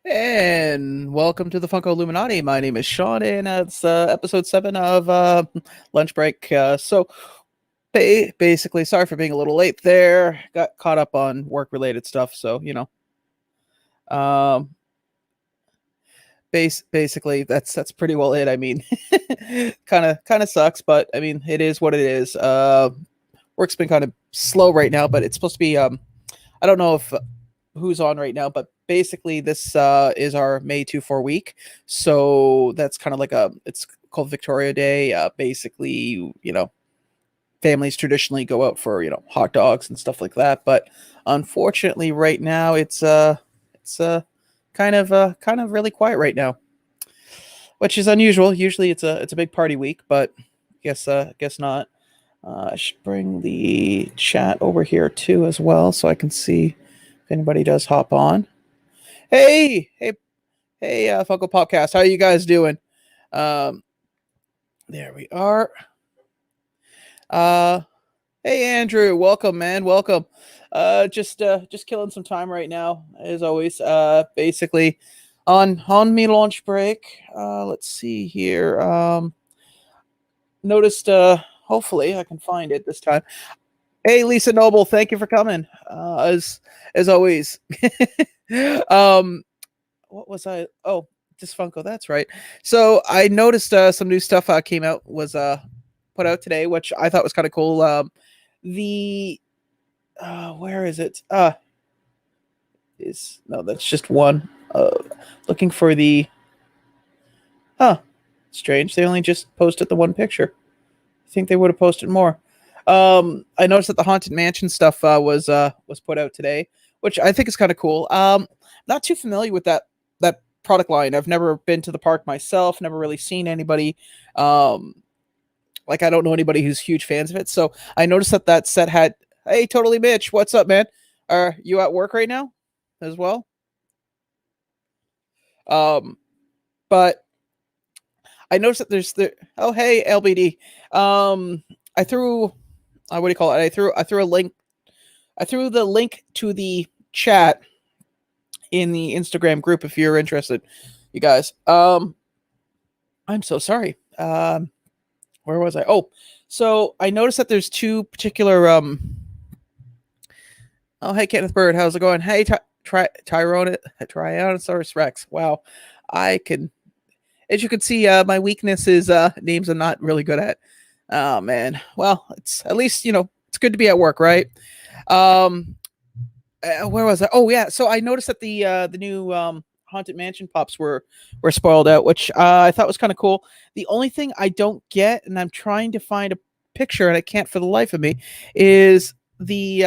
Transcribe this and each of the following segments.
And welcome to the Funko Illuminati. My name is Sean, and it's episode 7 of Lunch Break. Basically, sorry for being a little late there. Got caught up on work-related stuff, so, Um, basically, that's pretty well it. I mean, kind of sucks, but, I mean, it is what it is. Work's been kind of slow right now, but it's supposed to be, I don't know if who's on right now, but basically this is our May 2-4 week. So that's kind of like it's called Victoria Day. Basically, families traditionally go out for, hot dogs and stuff like that. But unfortunately right now it's kind of really quiet right now, which is unusual. Usually it's a big party week, but guess not. I should bring the chat over here too as well so I can see if anybody does hop on. Hey, Funko Podcast. How you guys doing? Um, there we are. Hey, Andrew. Welcome, man. Welcome. Just killing some time right now, as always. Basically, on me launch break. Let's see here. Noticed. Hopefully, I can find it this time. Hey, Lisa Noble. Thank you for coming. As always. What was I? Oh, just Funko. That's right. So I noticed some new stuff came out was put out today, which I thought was kind of cool. The where is it? Is no, that's just one. Looking for the. Strange. They only just posted the one picture. I think they would have posted more. I noticed that the Haunted Mansion stuff was put out today, which I think is kind of cool. Not too familiar with that product line. I've never been to the park myself, never really seen anybody. Like I don't know anybody who's huge fans of it. So I noticed that set had, hey, Totally Mitch, what's up, man? Are you at work right now as well? But I noticed that oh, hey, LBD. I threw, what do you call it? I threw a link. I threw the link to the chat in the Instagram group if you're interested, you guys. I'm so sorry. Where was I? Oh, so I noticed that there's two particular oh, hey, Kenneth Bird, how's it going? Hey, Tyrannosaurus Rex. Wow, I can, as you can see, my weakness is names I'm not really good at. Oh man, well, it's at least it's good to be at work, right? Where was I? Oh yeah, so I noticed that the new Haunted Mansion pops were spoiled out, which I thought was kind of cool. The only thing I don't get, and I'm trying to find a picture and I can't for the life of me, is the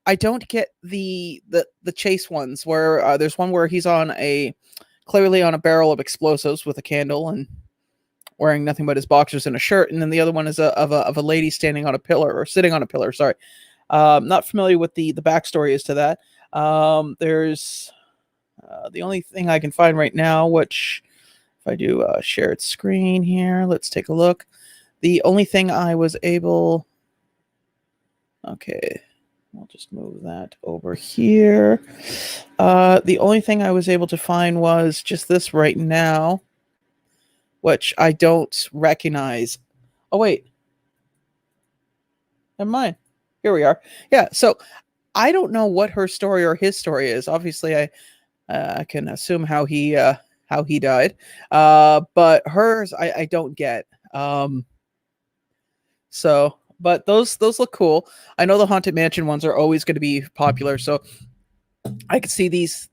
I don't get the chase ones where there's one where he's clearly on a barrel of explosives with a candle and wearing nothing but his boxers and a shirt, and then the other one is of a lady standing on a pillar or sitting on a pillar. Sorry, not familiar with the backstory as to that. There's the only thing I can find right now, which if I do shared screen here, let's take a look. The only thing I was able, okay, I'll just move that over here. The only thing I was able to find was just this right now, which I don't recognize. Oh, wait. Never mind. Here we are. Yeah, so I don't know what her story or his story is. Obviously, I can assume how he died. But hers, I don't get. So, but those look cool. I know the Haunted Mansion ones are always going to be popular, so I could see these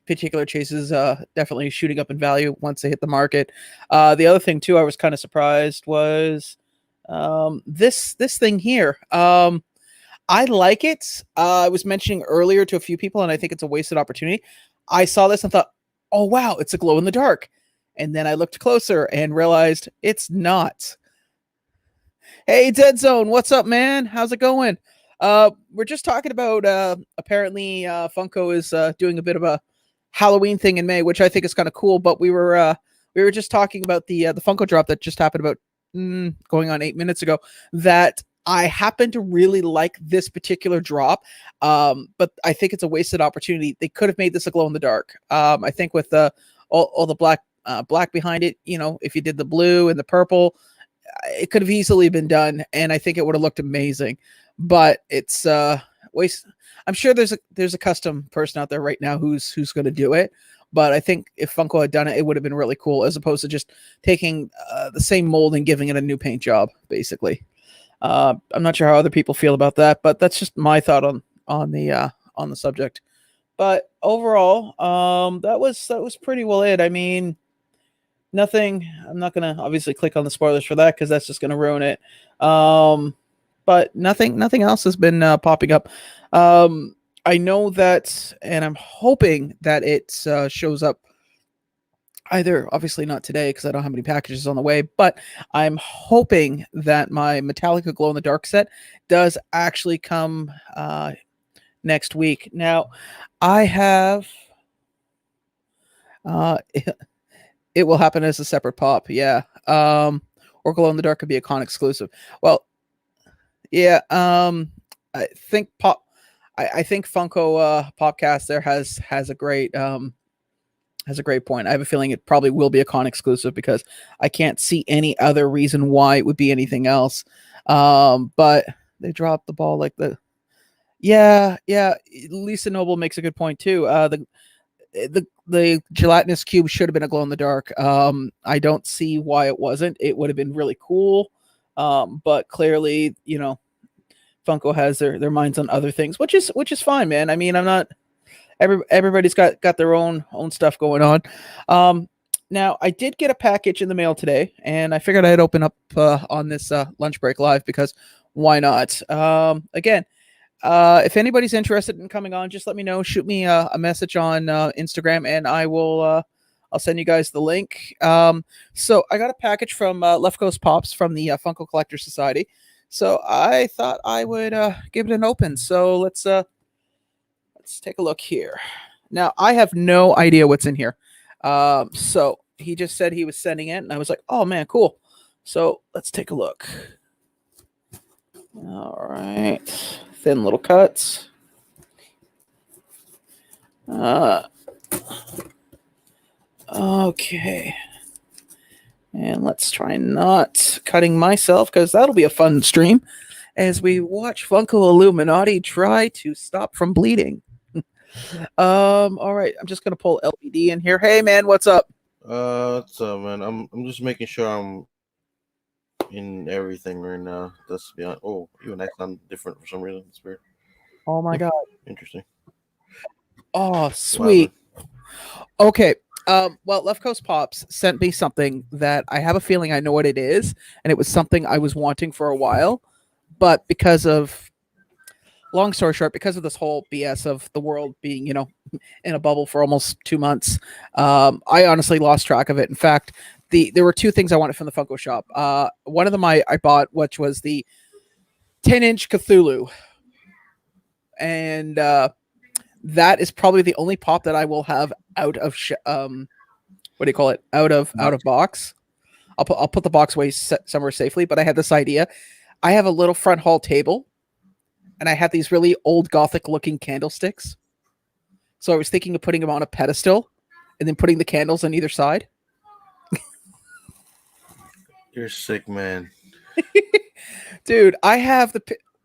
particular chases definitely shooting up in value once they hit the market. The other thing too, I was kind of surprised was this thing here. I like it. I was mentioning earlier to a few people, and I think it's a wasted opportunity. I saw this and thought, oh wow, it's a glow in the dark. And then I looked closer and realized it's not. Hey, Dead Zone, what's up, man? How's it going? We're just talking about apparently Funko is doing a bit of a Halloween thing in May, which I think is kind of cool. But we were just talking about the Funko drop that just happened about going on 8 minutes ago. That I happen to really like this particular drop, but I think it's a wasted opportunity. They could have made this a glow in the dark. I think with the all the black behind it, you know, if you did the blue and the purple, it could have easily been done, and I think it would have looked amazing. But it's waste. I'm sure there's a custom person out there right now who's going to do it. But I think if Funko had done it, it would have been really cool, as opposed to just taking the same mold and giving it a new paint job, basically. I'm not sure how other people feel about that, but that's just my thought on the subject. But overall, that was pretty well it. I mean, nothing. I'm not gonna obviously click on the spoilers for that because that's just gonna ruin it. But nothing else has been popping up. I know that, and I'm hoping that it shows up either, obviously not today because I don't have any packages on the way, but I'm hoping that my Metallica glow in the dark set does actually come next week. Now, I have it will happen as a separate pop, yeah. Or glow in the dark could be a con exclusive. Well, yeah. I think I think Funko Popcast there has a great point. I have a feeling it probably will be a con exclusive because I can't see any other reason why it would be anything else. But they dropped the ball like the yeah. Lisa Noble makes a good point too. The gelatinous cube should have been a glow in the dark. I don't see why it wasn't. It would have been really cool. But clearly, you know, Funko has their minds on other things, which is fine, man. I mean, I'm not everybody's got their own stuff going on. Now I did get a package in the mail today, and I figured I'd open up on this lunch break live because why not? Again, if anybody's interested in coming on, just let me know. Shoot me a message on Instagram, and I will. I'll send you guys the link. So I got a package from Left Coast Pops from the Funko Collector Society. So I thought I would give it an open. So let's take a look here. Now I have no idea what's in here. So he just said he was sending it, and I was like, "Oh man, cool." So let's take a look. All right, thin little cuts. Okay. And let's try not cutting myself because that'll be a fun stream as we watch Funko Illuminati try to stop from bleeding. All right, I'm just gonna pull LBD in here. Hey man, what's up? What's up, man? I'm just making sure I'm in everything right now. That's beyond. Oh, even that's not different for some reason. It's weird. Oh my god. Interesting. Oh, sweet. Okay. Well, Left Coast Pops sent me something that I have a feeling I know what it is, and it was something I was wanting for a while, but because of long story short, because of this whole BS of the world being, you know, in a bubble for almost 2 months, I honestly lost track of it. In fact, there were two things I wanted from the Funko shop. One of them I bought, which was the 10-inch Cthulhu, and that is probably the only pop that I will have out of what do you call it? Out of box. I'll put the box away somewhere safely. But I had this idea. I have a little front hall table, and I have these really old Gothic looking candlesticks. So I was thinking of putting them on a pedestal, and then putting the candles on either side. You're sick, man. Dude, I have the.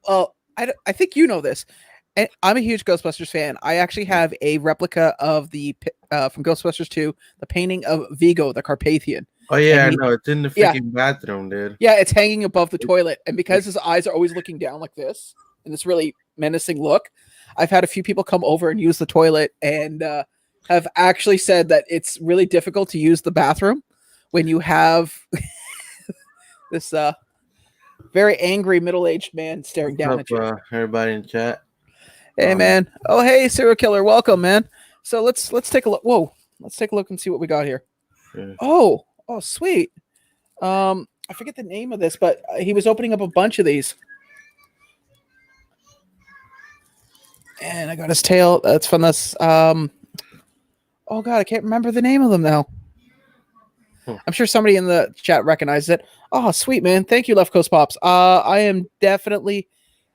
I think you know this. And I'm a huge Ghostbusters fan. I actually have a replica of the from Ghostbusters 2, the painting of Vigo, the Carpathian. Oh yeah, I know. It's in the freaking bathroom, dude. Yeah, it's hanging above the toilet, and because his eyes are always looking down like this, in this really menacing look, I've had a few people come over and use the toilet, and have actually said that it's really difficult to use the bathroom when you have this very angry middle-aged man staring down at you. Everybody in chat. Hey man. Oh hey, serial killer, welcome, man. So let's take a look. Whoa, let's take a look and see what we got here. Sure. Oh, sweet. I forget the name of this, but he was opening up a bunch of these. And I got his tail. That's from this. Oh god, I can't remember the name of them now. I'm sure somebody in the chat recognized it. Oh, sweet man! Thank you, Left Coast Pops. I am definitely.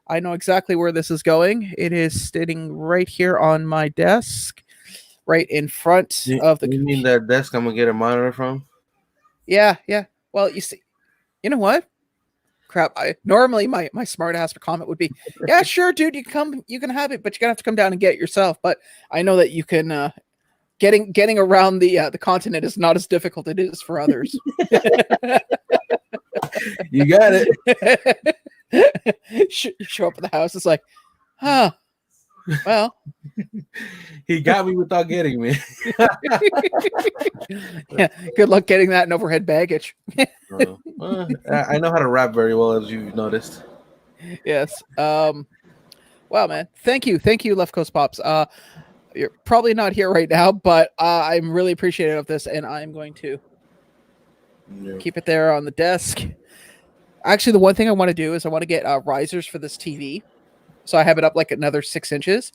I know exactly where this is going. It is sitting right here on my desk, right in front You, of the. you mean that desk I'm gonna get a monitor from? Yeah, yeah. Well, you see, you know what? Crap. Normally my smart ass comment would be, yeah, sure, dude, you can have it, but you're gonna have to come down and get it yourself. But I know that you can. Getting around the continent is not as difficult as it is for others. You got it. You show up at the house, it's like, huh, well, He got me without getting me. yeah, good luck getting that in overhead baggage. I know how to rap very well, as you've noticed. Yes. Wow, man. Thank you, Left Coast Pops. You're probably not here right now, but I'm really appreciative of this, and I'm going to keep it there on the desk. Actually, the one thing I want to do is I want to get risers for this TV, so I have it up like another 6 inches,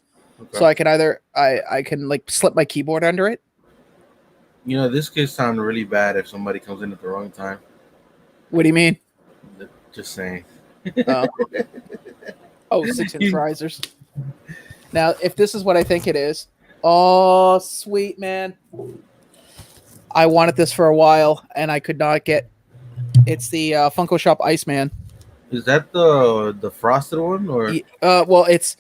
so I can either I can like slip my keyboard under it. You know, this could sound really bad if somebody comes in at the wrong time. What do you mean? Just saying. Oh, 6-inch risers. Now, if this is what I think it is, oh, sweet man. I wanted this for a while, and I could not get. It's the Funko Shop Iceman. Is that the frosted one, or? Well, it's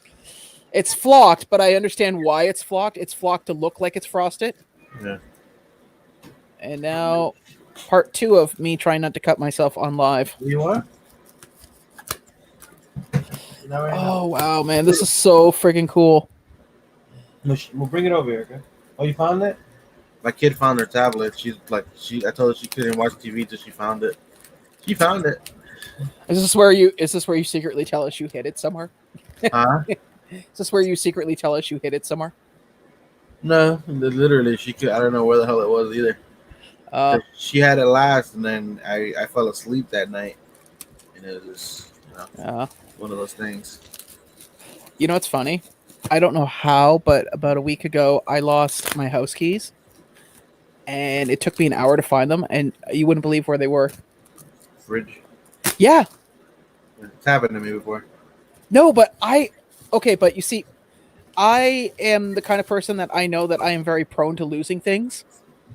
flocked, but I understand why it's flocked. It's flocked to look like it's frosted. Yeah. And now, part 2 of me trying not to cut myself on live. You want? Oh wow, man, this is so freaking cool. We'll bring it over here, okay? Oh, you found it? My kid found her tablet. She's like, I told her she couldn't watch TV till she found it. She found it. Is this where you secretly tell us you hid it somewhere? Huh? Is this where you secretly tell us you hid it somewhere? No, literally, she could. I don't know where the hell it was either. She had it last, and then I fell asleep that night, and it was one of those things. You know what's funny? I don't know how, but about a week ago, I lost my house keys, and it took me an hour to find them, and you wouldn't believe where they were. Fridge. Yeah. It's happened to me before. No, but but you see, I am the kind of person that I know that I am very prone to losing things.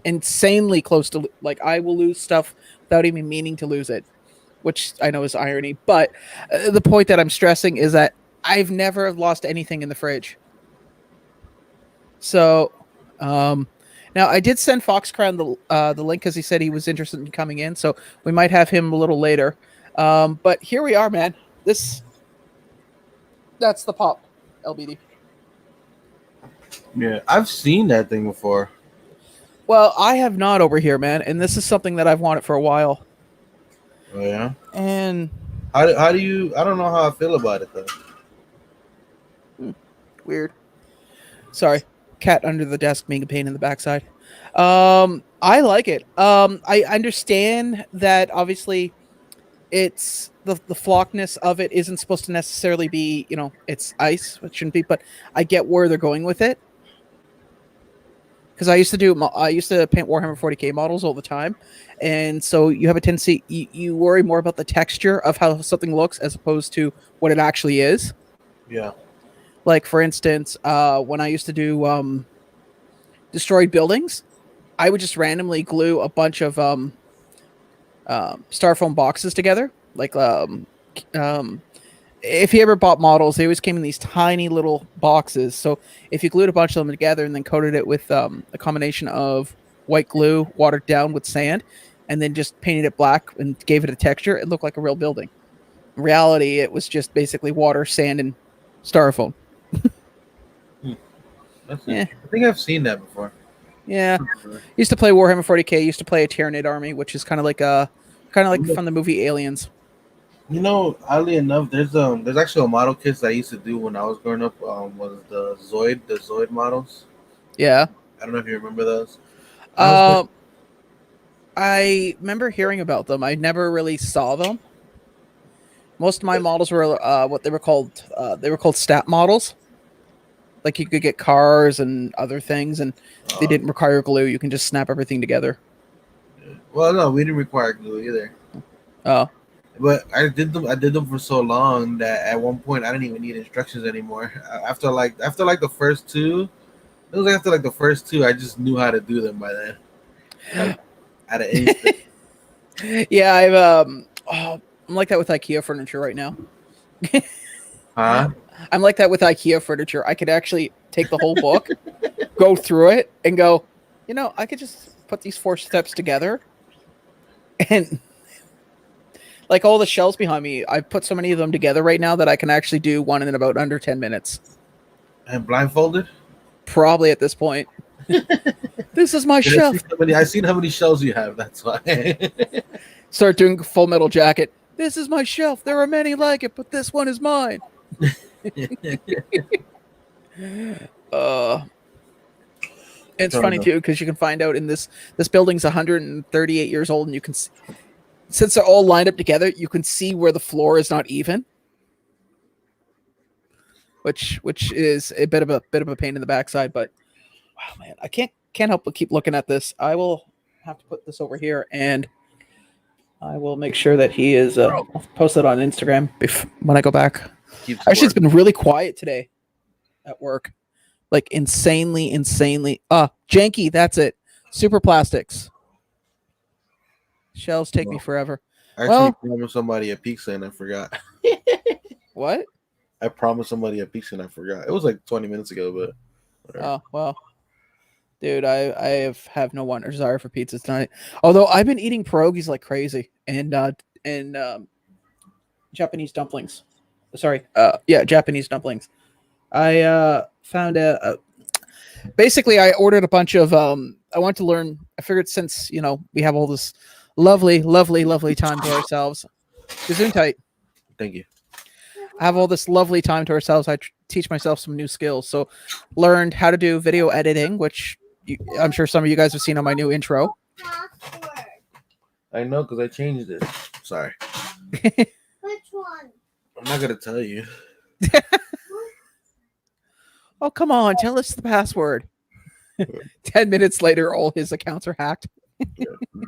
Insanely close to, like, I will lose stuff without even meaning to lose it, which I know is irony. But the point that I'm stressing is that I've never lost anything in the fridge. So, now I did send Foxcrown the link because he said he was interested in coming in. So we might have him a little later. But here we are, man. That's the pop, LBD. Yeah, I've seen that thing before. Well, I have not over here, man, and this is something that I've wanted for a while. Oh yeah. And how do you? I don't know how I feel about it though. Weird. Sorry, cat under the desk being a pain in the backside. I like it. I understand that obviously it's the flockness of it isn't supposed to necessarily be, it's ice. It shouldn't be, but I get where they're going with it. Because I used to paint Warhammer 40k models all the time, and so you have a tendency you worry more about the texture of how something looks as opposed to what it actually is. Yeah. Like for instance, when I used to do destroyed buildings, I would just randomly glue a bunch of styrofoam boxes together. Like if you ever bought models, they always came in these tiny little boxes. So if you glued a bunch of them together and then coated it with a combination of white glue, watered down with sand, and then just painted it black and gave it a texture, it looked like a real building. In reality, it was just basically water, sand, and styrofoam. I think I've seen that before. Yeah. Used to play Warhammer 40k. Used to play a Tyranid army, which is kind of like from the movie Aliens. You know, oddly enough, there's actually a model kits that I used to do when I was growing up. Was the Zoid models. Yeah. I don't know if you remember those. I remember hearing about them. I never really saw them. Most of my models were what they were called. They were called stat models. Like you could get cars and other things, and they didn't require glue. You can just snap everything together. Well, no, we didn't require glue either. Oh. But I did them. I did them for so long that at one point I didn't even need instructions anymore. After like the first two, it was after like the first two. I just knew how to do them by then. Like at an instant. Yeah, I'm like that with IKEA furniture right now. Huh? I'm like that with IKEA furniture. I could actually take the whole book, go through it, and go, I could just put these 4 steps together. And like all the shelves behind me, I've put so many of them together right now that I can actually do one in about under 10 minutes. And blindfolded? Probably at this point. This is my shelf. I seen how many shelves you have. That's why. Start doing Full Metal Jacket. This is my shelf. There are many like it, but this one is mine. It's funny too because you can find out in this building's 138 years old, and you can see, since they're all lined up together, you can see where the floor is not even, which is a bit of a pain in the backside. But wow, man, I can't help but keep looking at this. I will have to put this over here, and I will make sure that he is I'll post it on Instagram when I go back. Actually, it's been really quiet today at work, like insanely janky. That's it. Super plastics. Shelves take me forever. I actually promised somebody a pizza and I forgot. What? I promised somebody a pizza and I forgot. It was like 20 minutes ago, but whatever. Oh well, dude, I have no one desire for pizzas tonight. Although I've been eating pierogies like crazy and Japanese dumplings. Sorry, Japanese dumplings. I found basically I ordered a bunch of I want to learn. I figured since we have all this lovely time to ourselves. Gesundheit. Thank you. I have all this lovely time to ourselves. I teach myself some new skills. So learned how to do video editing, which I'm sure some of you guys have seen on my new intro. I know because I changed it. Sorry. Which one? I'm not going to tell you. Oh, come on. Tell us the password. 10 minutes later, all his accounts are hacked.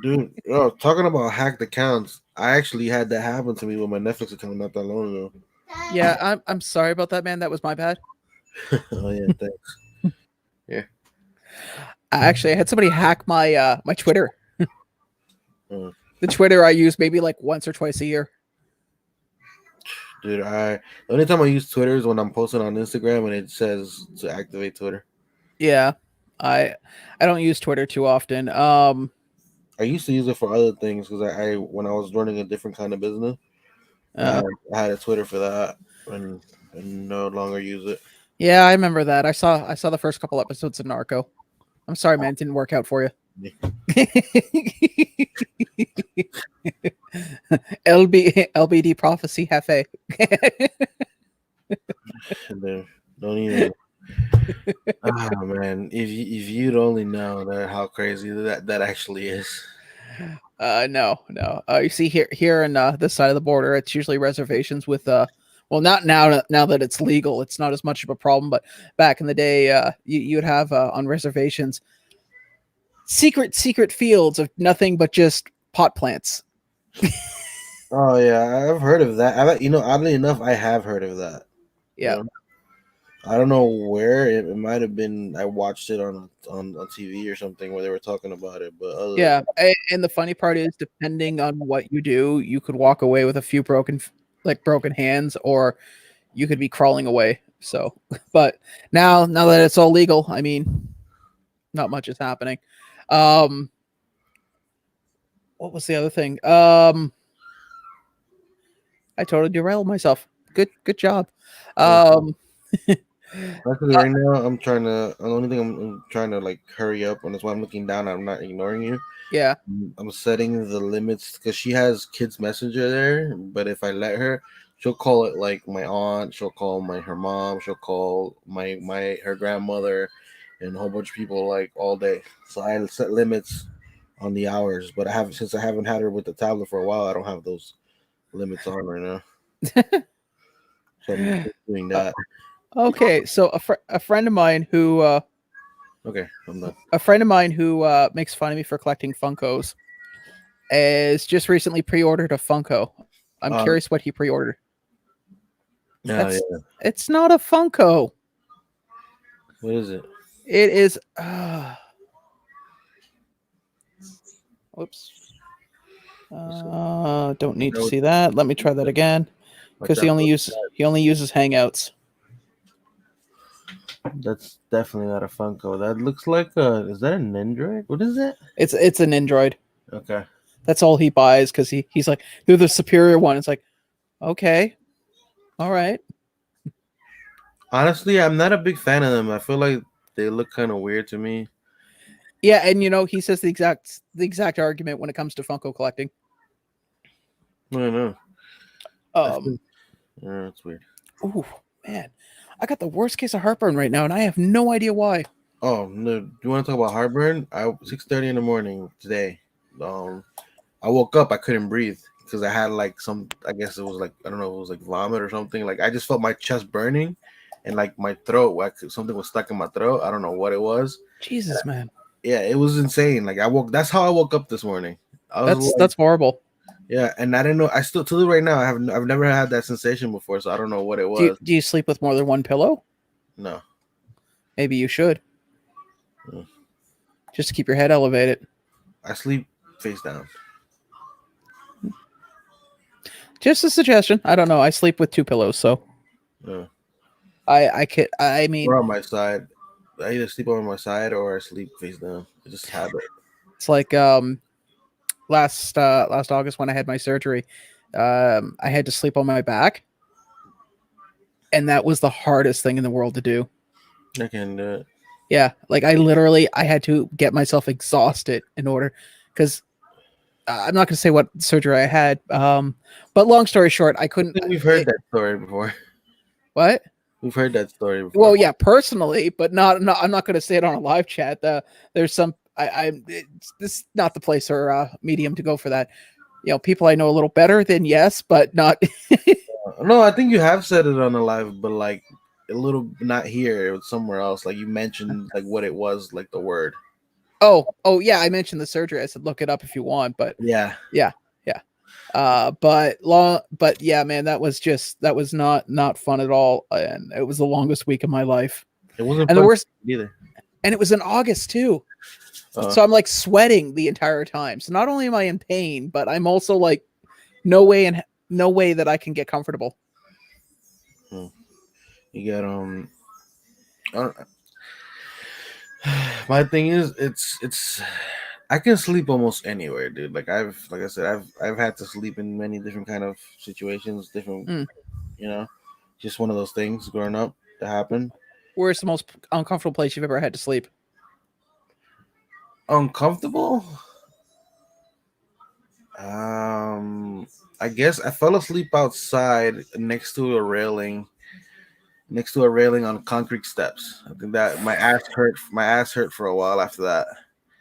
Dude, talking about hacked accounts, I actually had that happen to me with my Netflix account not that long ago. Yeah, I'm sorry about that, man. That was my bad. Oh yeah, thanks. Yeah. Actually, I had somebody hack my my Twitter. The Twitter I use maybe like once or twice a year. Dude, the only time I use Twitter is when I'm posting on Instagram and it says to activate Twitter. Yeah, I don't use Twitter too often. I used to use it for other things because I when I was running a different kind of business, I had a Twitter for that and no longer use it. Yeah, I remember that. I saw the first couple episodes of Narco. I'm sorry, man, it didn't work out for you. LBD prophecy Hefe. Don't even. Oh man, if you'd only know how crazy that actually is. No. You see here in this side of the border, it's usually reservations with well, not now that it's legal, it's not as much of a problem. But back in the day, you'd have on reservations secret fields of nothing but just pot plants. Oh yeah, I've heard of that. Oddly enough, I have heard of that. Yeah. I don't know where it might have been. I watched it on TV or something where they were talking about it. But yeah, and the funny part is, depending on what you do, you could walk away with a few broken hands, or you could be crawling away. So, but now that it's all legal, I mean, not much is happening. What was the other thing? I totally derailed myself. Good job. Actually, right now the only thing I'm trying to like hurry up, and that's why I'm looking down. I'm not ignoring you. Yeah. I'm setting the limits because she has kids messenger there, but if I let her, she'll call it like my aunt, she'll call her mom, she'll call her grandmother, and a whole bunch of people like all day. So I set limits on the hours, but since I haven't had her with the tablet for a while, I don't have those limits on right now. So I'm doing that. Okay, so a friend of mine who okay, I'm done. A friend of mine who makes fun of me for collecting Funkos. has just recently pre-ordered a Funko. I'm curious what he pre-ordered. Yeah. It's not a Funko. What is it? It is. Whoops. Don't need to see that. Let me try that again. Because he only uses Hangouts. That's definitely not a Funko. That looks like is that an Android? What is it? It's an Android. Okay. That's all he buys because he's like, they're the superior one. It's like, okay, all right. Honestly, I'm not a big fan of them. I feel like they look kind of weird to me. Yeah, and he says the exact argument when it comes to Funko collecting. I don't know. Yeah, it's weird. Oh man, I got the worst case of heartburn right now, and I have no idea why. Oh no! Do you want to talk about heartburn? 6:30 in the morning today. I woke up. I couldn't breathe because I had like some. I guess it was like I don't know. It was like vomit or something. Like I just felt my chest burning, and like my throat. Like something was stuck in my throat. I don't know what it was. Jesus, man. Yeah, it was insane. Like That's how I woke up this morning. That's horrible. Yeah, and I didn't know. I still till right now. I've never had that sensation before, so I don't know what it was. Do you sleep with more than one pillow? No. Maybe you should. Just to keep your head elevated. I sleep face down. Just a suggestion. I don't know. I sleep with 2 pillows, so Yeah. I mean, or on my side. I either sleep on my side or I sleep face down. I just habit. It's like last August when I had my surgery, I had to sleep on my back, and that was the hardest thing in the world to do. I can do it. Yeah, like I had to get myself exhausted in order, because I'm not going to say what surgery I had, but long story short, I couldn't. We've heard that story before. What? We've heard that story before. Well, yeah, personally, but not. I'm not going to say it on a live chat. There's some. This is not the place or medium to go for that. People I know a little better than yes, but not. No, I think you have said it on the live, but like a little, not here. It was somewhere else. Like you mentioned, like what it was, like the word. Oh yeah, I mentioned the surgery. I said look it up if you want, but yeah. But yeah, man, that was not fun at all, and it was the longest week of my life. It wasn't, and the worst either. And it was in August too, so I'm like sweating the entire time. So not only am I in pain, but I'm also like, no way that I can get comfortable. You got my thing is it's I can sleep almost anywhere, dude. Like I said, I've had to sleep in many different kind of situations, different just one of those things growing up that happened. Where's the most uncomfortable place you've ever had to sleep? Uncomfortable? I guess I fell asleep outside next to a railing on concrete steps. I think that my ass hurt for a while after that.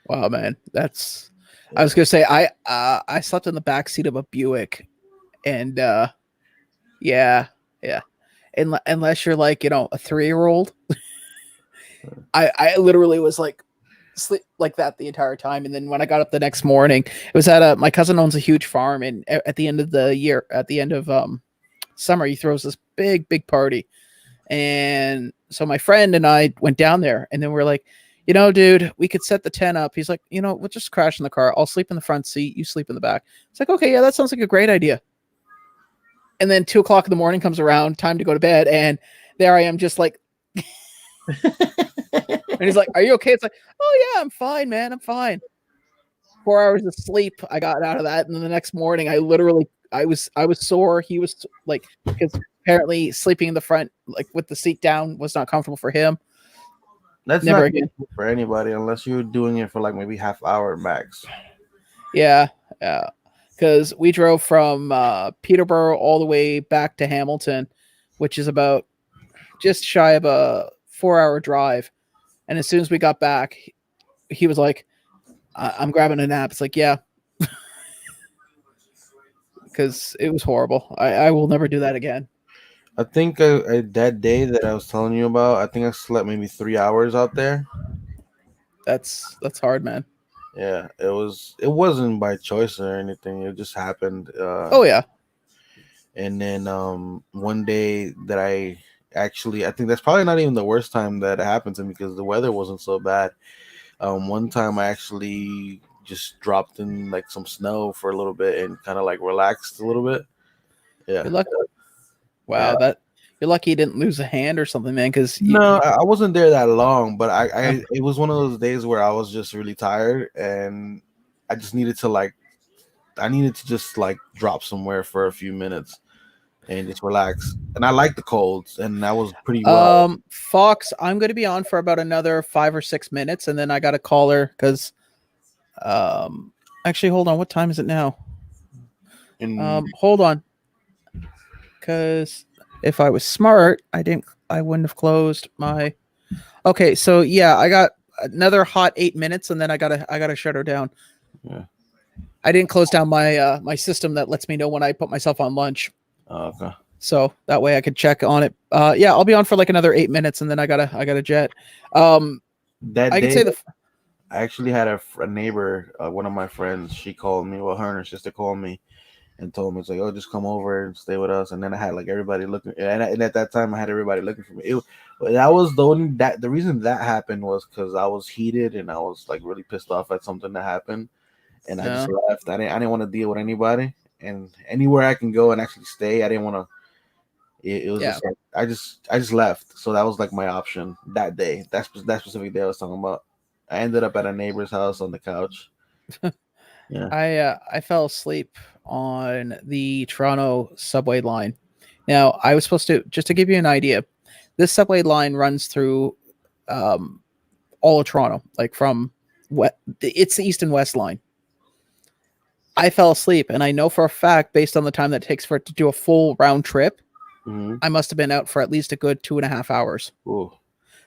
Wow, man, that's. Yeah. I was gonna say I slept in the back seat of a Buick, and yeah. Unless you're like a 3-year-old, I literally was like sleep like that the entire time. And then when I got up the next morning, it was at my cousin owns a huge farm, and at the end of the year, at the end of summer, he throws this big party. And so my friend and I went down there, and then we're like, dude, we could set the tent up. He's like, we'll just crash in the car. I'll sleep in the front seat. You sleep in the back. It's like, okay, yeah, that sounds like a great idea. And then 2:00 in the morning comes around, time to go to bed. And there I am just like, and he's like, are you okay? It's like, oh yeah, I'm fine, man. I'm fine. 4 hours of sleep. I got out of that. And then the next morning I was sore. He was like, because apparently sleeping in the front, like with the seat down, was not comfortable for him. That's never again for anybody unless you're doing it for like maybe half hour max. Yeah. Because we drove from Peterborough all the way back to Hamilton, which is about just shy of a 4-hour drive. And as soon as we got back, he was like, I'm grabbing a nap. It's like, yeah. Because it was horrible. I will never do that again. I think that day that I was telling you about, I think I slept maybe 3 hours out there. That's hard, man. Yeah, it wasn't by choice or anything. It just happened. Oh yeah. And then one day that I think that's probably not even the worst time that it happened to me because the weather wasn't so bad. One time I actually just dropped in like some snow for a little bit and kind of like relaxed a little bit. Yeah. You're lucky. Yeah. Wow, you're lucky you didn't lose a hand or something, man. Because No, I wasn't there that long, but I it was one of those days where I was just really tired and I just needed to like I needed to just like drop somewhere for a few minutes and just relax. And I like the colds, and that was pretty well. Fox, I'm going to be on for about another 5 or 6 minutes, and then I got to call her because, actually, hold on. What time is it now? And Hold on, because if I was smart, I wouldn't have closed my. Okay, so yeah, I got another hot 8 minutes, and then I gotta shut her down. yeah. I didn't close down my my system that lets me know when I put myself on lunch. Okay. So that way I could check on it. Yeah, I'll be on for like another 8 minutes, and then I gotta jet. That I could day, say the. I actually had a neighbor, one of my friends. She called me. Well, her and her sister called me and told me it's like, oh, just come over and stay with us. And then I had like everybody looking, and at that time I had everybody looking for me. That was the only the reason that happened was because I was heated and I was like really pissed off at something that happened, and I just left. I didn't want to deal with anybody, and anywhere I can go and actually stay, I didn't want to. It was just like I just left. So that was like my option that day. That specific day I was talking about. I ended up at a neighbor's house on the couch. Yeah. I fell asleep on the Toronto subway line. Now I was supposed to just to give you an idea. This subway line runs through all of Toronto, like from it's the east and west line. I fell asleep, and I know for a fact, based on the time that it takes for it to do a full round trip, I must have been out for at least a good 2.5 hours. Ooh.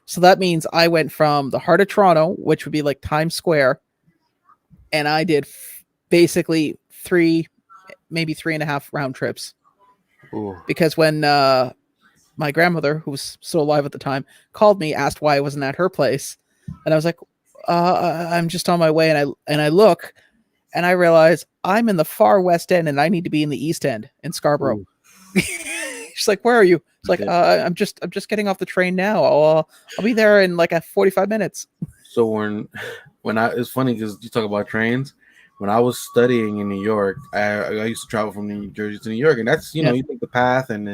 So that means I went from the heart of Toronto, which would be like Times Square, and I did basically maybe 3.5 round trips. Ooh. Because when my grandmother, who was still alive at the time, called me, asked why I wasn't at her place, and I was like, I'm just on my way, and I look, and I realize I'm in the far west end, and I need to be in the east end in Scarborough. She's like, "Where are you?" It's like, I'm just getting off the train now. I'll be there in like 45 minutes. So it's funny because you talk about trains. When I was studying in New York, I used to travel from New Jersey to New York, and that's you take the path and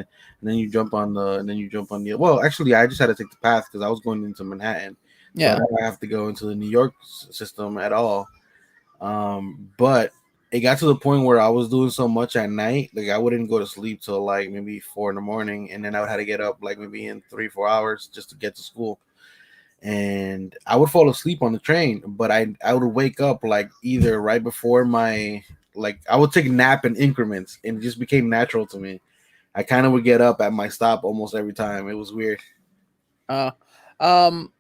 then you jump on the well, actually I just had to take the path because I was going into Manhattan, so I didn't have to go into the New York system at all. But it got to the point where I was doing so much at night, like I wouldn't go to sleep till like maybe 4 a.m, and then I would have to get up like maybe in 3-4 hours just to get to school. And I would fall asleep on the train, but I would wake up like either right before my I would take a nap in increments, and it just became natural to me. I kind of would get up at my stop almost every time. It was weird. I'm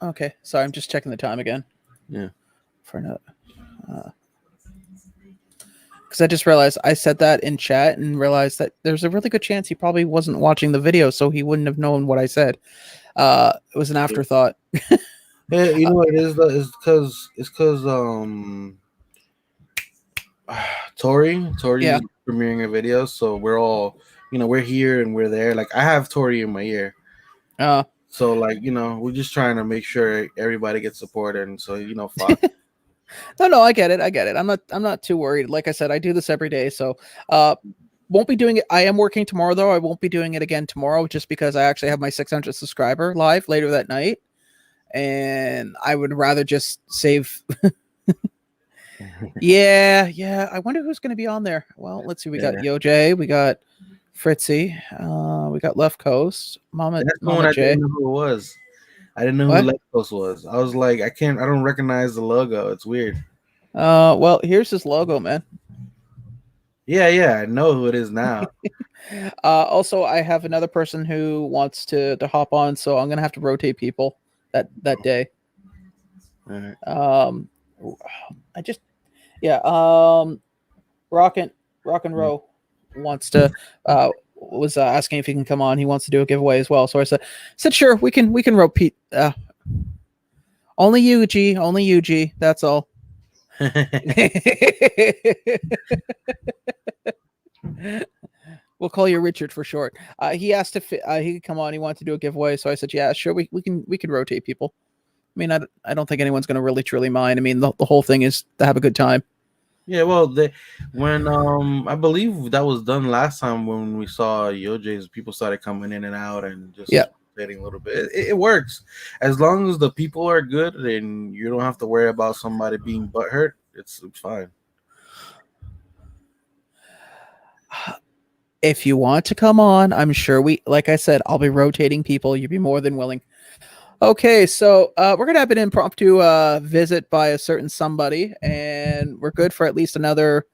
okay. Sorry, I'm just checking the time again. Yeah. For another. Because I just realized I said that in chat and realized that there's a really good chance he probably wasn't watching the video, so he wouldn't have known what I said. It was an afterthought. Yeah, you know what it is though? It's because Tori is premiering a video, so we're all we're here and we're there. Like I have Tori in my ear. So like we're just trying to make sure everybody gets supported, and so fuck. No, I get it. I'm not too worried. Like I said, I do this every day, so won't be doing it. I am working tomorrow though. I won't be doing it again tomorrow just because I actually have my 600 subscriber live later that night, and I would rather just save. Yeah. I wonder who's going to be on there. Well, let's see. We got YoJ, we got Fritzy, we got Left Coast, Mama I J. didn't know who it was. I didn't know who Left Coast was. I was like, I don't recognize the logo. It's weird. Well, here's his logo, man. Yeah, I know who it is now. Also, I have another person who wants to hop on, so I'm gonna have to rotate people that day. All right. Rock and Row wants to was asking if he can come on. He wants to do a giveaway as well. So I said sure, we can rotate. Only you, G. Only you, G. That's all. We'll call you Richard for short. He asked if he could come on. He wanted to do a giveaway, so I said, "Yeah, sure. We can rotate people." I mean, I don't think anyone's going to really truly mind. I mean, the whole thing is to have a good time. Yeah, well, when I believe that was done last time when we saw Yojays, people started coming in and out and just rotating a little bit. It works as long as the people are good and you don't have to worry about somebody being butthurt. It's fine. If you want to come on, I'm sure like I said, I'll be rotating people. You'd be more than willing. Okay, so we're gonna have an impromptu visit by a certain somebody, and we're good for at least another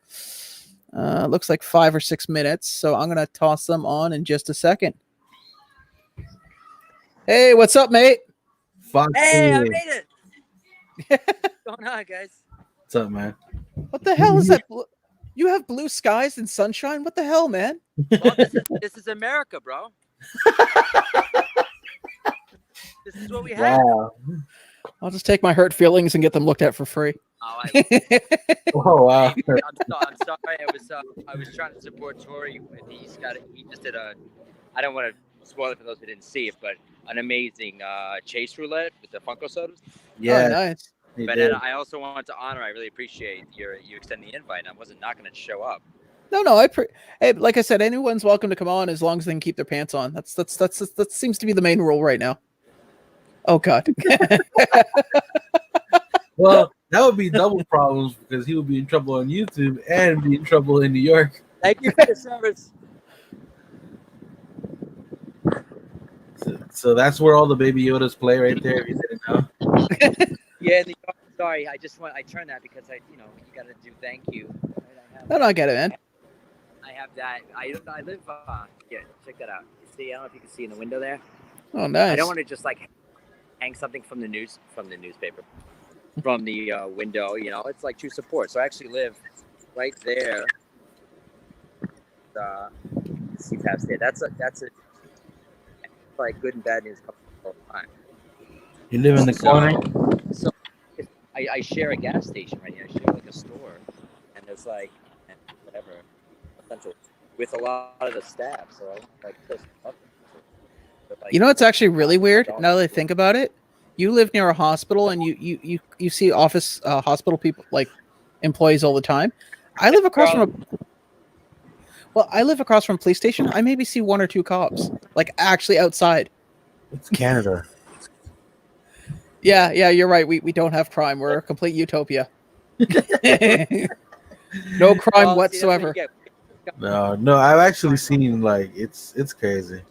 looks like 5 or 6 minutes. So I'm gonna toss them on in just a second. Hey, what's up, mate? Hey, I made it. What's going on, guys? What's up, man? What the hell is that? You have blue skies and sunshine? What the hell, man? Well, this is America, bro. This is what we have. Wow. I'll just take my hurt feelings and get them looked at for free. Oh, Oh wow. I'm sorry. I was trying to support Tori. He just did I don't want to spoil it for those who didn't see it, but an amazing chase roulette with the Funko sodas. Yeah, oh, nice. But I also want to honor. I really appreciate you extending the invite. I wasn't not going to show up. No. Hey, like I said, anyone's welcome to come on as long as they can keep their pants on. That seems to be the main rule right now. Oh God. Well, that would be double problems because he would be in trouble on YouTube and be in trouble in New York. Thank you for the service. So that's where all the Baby Yodas play right there. If you didn't know. Yeah, sorry. I turned that because you got to do thank you. No, I get it, man. I have that. I live. Yeah, check that out. See, I don't know if you can see in the window there. Oh, nice. I don't want to just like hang something from the newspaper, from the window. It's like to support. So I actually live right there. See past there. That's a like good and bad news coming all the time. You live in the corner. So I share a gas station right here. I share like a store, and there's like whatever essential with a lot of the staff. So I like this. You know what's actually really weird now that I think about it? You live near a hospital and you see hospital people, like employees all the time. I live across from a police station. I maybe see 1 or 2 cops, like actually outside. It's Canada. Yeah, you're right. We don't have crime. We're a complete utopia. No crime whatsoever. No, I've actually seen like it's crazy.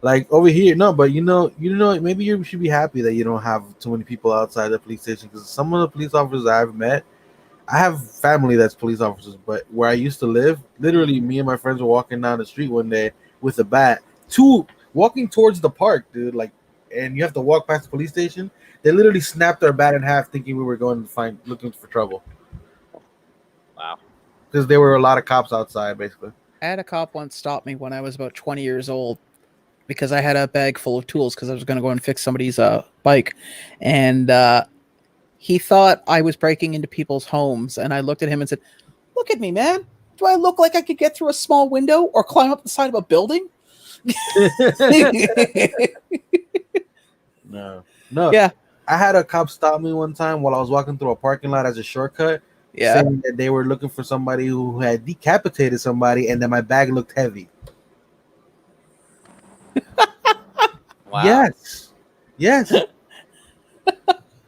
Like over here, no, but you know, maybe you should be happy that you don't have too many people outside the police station because some of the police officers I've met, I have family that's police officers, but where I used to live, literally, me and my friends were walking down the street one day with a bat, walking towards the park, dude. Like, and you have to walk past the police station. They literally snapped our bat in half, thinking we were going to looking for trouble. Wow. Because there were a lot of cops outside, basically. I had a cop once stop me when I was about 20 years old because I had a bag full of tools because I was going to go and fix somebody's bike. And he thought I was breaking into people's homes. And I looked at him and said, "Look at me, man. Do I look like I could get through a small window or climb up the side of a building?" No. Yeah. I had a cop stop me one time while I was walking through a parking lot as a shortcut. Yeah. Saying that they were looking for somebody who had decapitated somebody and that my bag looked heavy. Wow. Yes.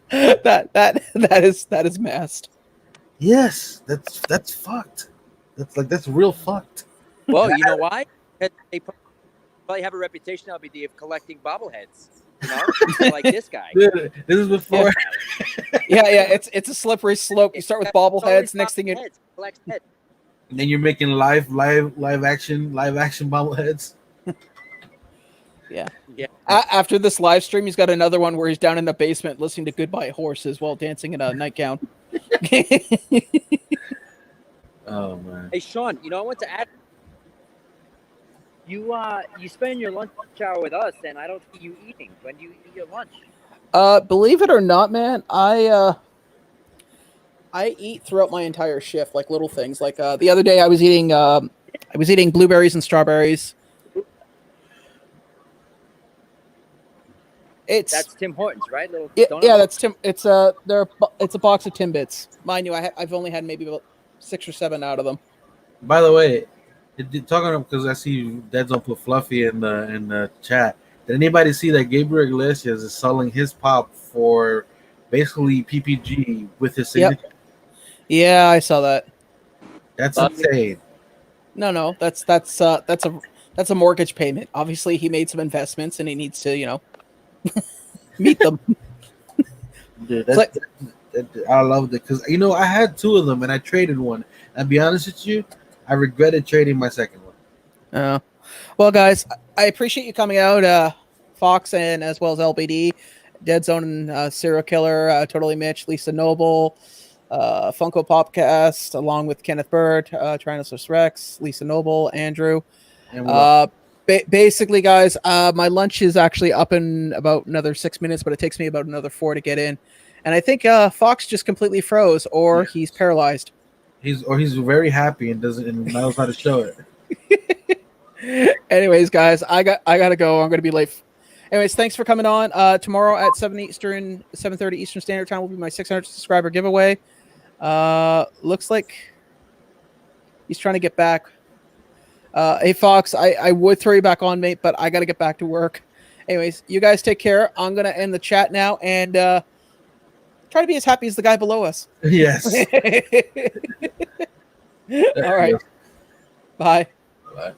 that is messed. Yes, that's fucked. That's real fucked. Well, you know why? They probably have a reputation of collecting bobbleheads. Like this guy. Dude, this is before. Yeah. It's a slippery slope. You start with bobbleheads. Next thing you, collect heads. And then you're making live action bobbleheads. Yeah. After this live stream, he's got another one where he's down in the basement listening to Goodbye Horses while dancing in a nightgown. Oh man. Hey Sean, I want to add. You spend your lunch hour with us, and I don't see you eating. When do you eat your lunch? Believe it or not, man, I eat throughout my entire shift, like little things. Like the other day, I was eating blueberries and strawberries. That's Tim Hortons, right? Little Yeah, that's Tim. It's a box of Timbits. Mind you, I've only had maybe about 6 or 7 out of them. By the way, talking because I see Dead Zone put Fluffy in the chat. Did anybody see that Gabriel Iglesias is selling his pop for basically PPG with his signature? Yep. Yeah, I saw that. That's insane. No, that's a mortgage payment. Obviously, he made some investments and he needs to, meet them. Dude, I loved it because I had 2 of them and I traded one. And be honest with you, I regretted trading my second one. Well, guys, I appreciate you coming out, Fox, and as well as LBD, Dead Zone and Serial Killer, Totally Mitch, Lisa Noble, Funko Popcast, along with Kenneth Bird, Tyrannosaurus Rex, Lisa Noble, Andrew. Basically, guys, my lunch is actually up in about another 6 minutes, but it takes me about another 4 to get in. And I think Fox just completely froze, or he's paralyzed. He's very happy and knows how to show it. Anyways, guys, I gotta go. I'm gonna be late. Anyways, thanks for coming on. Tomorrow at 7:30 Eastern Standard Time will be my 600 subscriber giveaway. Looks like he's trying to get back. Hey Fox, I would throw you back on, mate, but I gotta get back to work. Anyways, you guys take care. I'm gonna end the chat now and try to be as happy as the guy below us. Yes. All right. Bye. Bye.